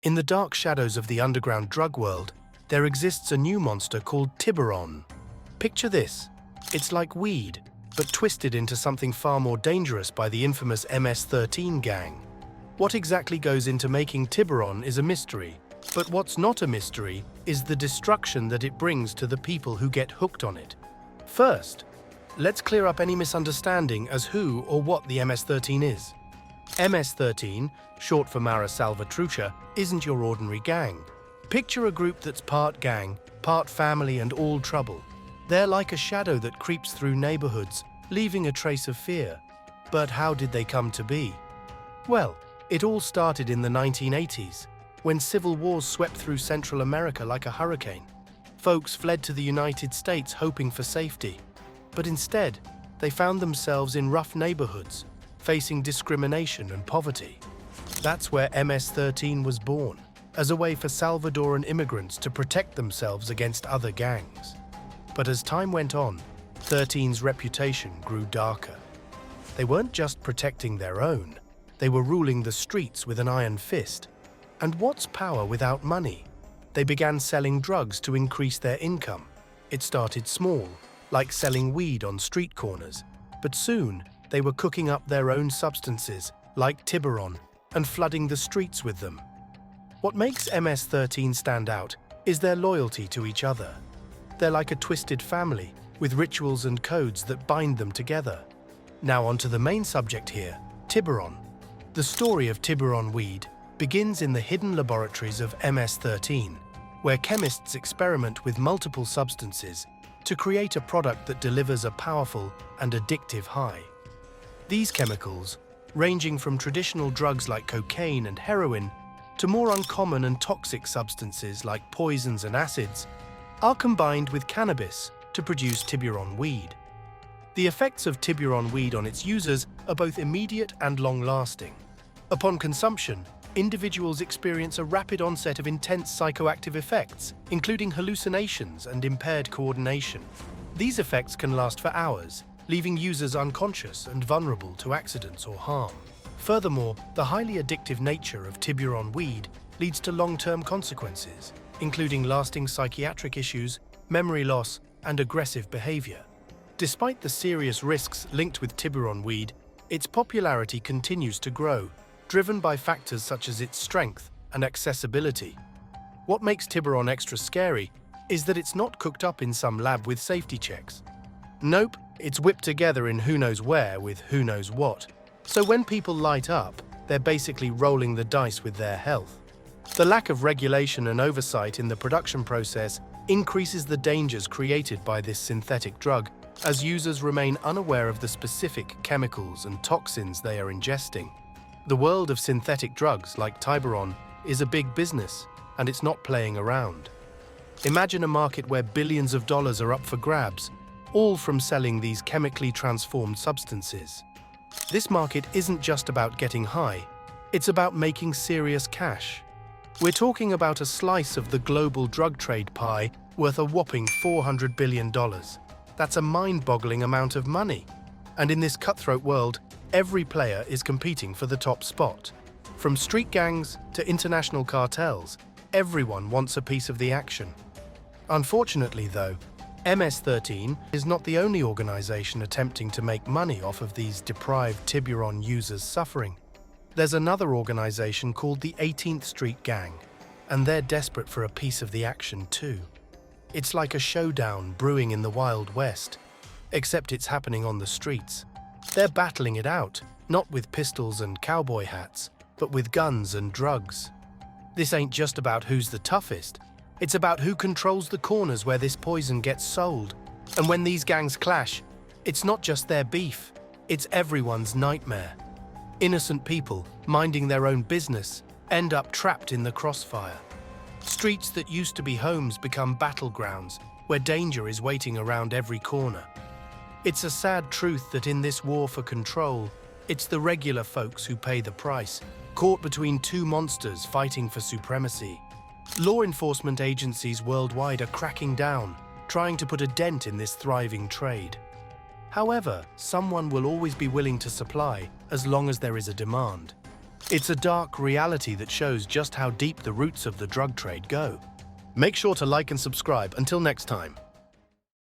In the dark shadows of the underground drug world, there exists a new monster called Tiberon. Picture this. It's like weed, but twisted into something far more dangerous by the infamous MS-13 gang. What exactly goes into making Tiberon is a mystery, but what's not a mystery is the destruction that it brings to the people who get hooked on it. First, let's clear up any misunderstanding as who or what the MS-13 is. MS-13, short for Mara Salvatrucha, isn't your ordinary gang. Picture a group that's part gang, part family and all trouble. They're like a shadow that creeps through neighborhoods, leaving a trace of fear. But how did they come to be? Well, it all started in the 1980s, when civil wars swept through Central America like a hurricane. Folks fled to the United States hoping for safety. But instead, they found themselves in rough neighborhoods, facing discrimination and poverty. That's where MS-13 was born, as a way for Salvadoran immigrants to protect themselves against other gangs. But as time went on, 13's reputation grew darker. They weren't just protecting their own, they were ruling the streets with an iron fist. And what's power without money? They began selling drugs to increase their income. It started small, like selling weed on street corners, but soon they were cooking up their own substances, like Tiberon, and flooding the streets with them. What makes MS-13 stand out is their loyalty to each other. They're like a twisted family, with rituals and codes that bind them together. Now onto the main subject here, Tiberon. The story of Tiberon weed begins in the hidden laboratories of MS-13, where chemists experiment with multiple substances to create a product that delivers a powerful and addictive high. These chemicals, ranging from traditional drugs like cocaine and heroin to more uncommon and toxic substances like poisons and acids, are combined with cannabis to produce Tiberon weed. The effects of Tiberon weed on its users are both immediate and long-lasting. Upon consumption, individuals experience a rapid onset of intense psychoactive effects, including hallucinations and impaired coordination. These effects can last for hours, leaving users unconscious and vulnerable to accidents or harm. Furthermore, the highly addictive nature of Tiberon weed leads to long-term consequences, including lasting psychiatric issues, memory loss, and aggressive behavior. Despite the serious risks linked with Tiberon weed, its popularity continues to grow, driven by factors such as its strength and accessibility. What makes Tiberon extra scary is that it's not cooked up in some lab with safety checks. Nope, it's whipped together in who knows where with who knows what. So when people light up, they're basically rolling the dice with their health. The lack of regulation and oversight in the production process increases the dangers created by this synthetic drug, as users remain unaware of the specific chemicals and toxins they are ingesting. The world of synthetic drugs like Tiberon is a big business, and it's not playing around. Imagine a market where billions of dollars are up for grabs, all from selling these chemically transformed substances. This market isn't just about getting high, it's about making serious cash. We're talking about a slice of the global drug trade pie worth a whopping $400 billion. That's a mind-boggling amount of money. And in this cutthroat world, every player is competing for the top spot. From street gangs to international cartels, everyone wants a piece of the action. Unfortunately, though, MS-13 is not the only organization attempting to make money off of these deprived Tiberon users' suffering. There's another organization called the 18th Street Gang, and they're desperate for a piece of the action too. It's like a showdown brewing in the Wild West, except it's happening on the streets. They're battling it out, not with pistols and cowboy hats, but with guns and drugs. This ain't just about who's the toughest, it's about who controls the corners where this poison gets sold. And when these gangs clash, it's not just their beef, it's everyone's nightmare. Innocent people, minding their own business, end up trapped in the crossfire. Streets that used to be homes become battlegrounds, where danger is waiting around every corner. It's a sad truth that in this war for control, it's the regular folks who pay the price, caught between two monsters fighting for supremacy. Law enforcement agencies worldwide are cracking down, trying to put a dent in this thriving trade. However, someone will always be willing to supply as long as there is a demand. It's a dark reality that shows just how deep the roots of the drug trade go. Make sure to like and subscribe. Until next time.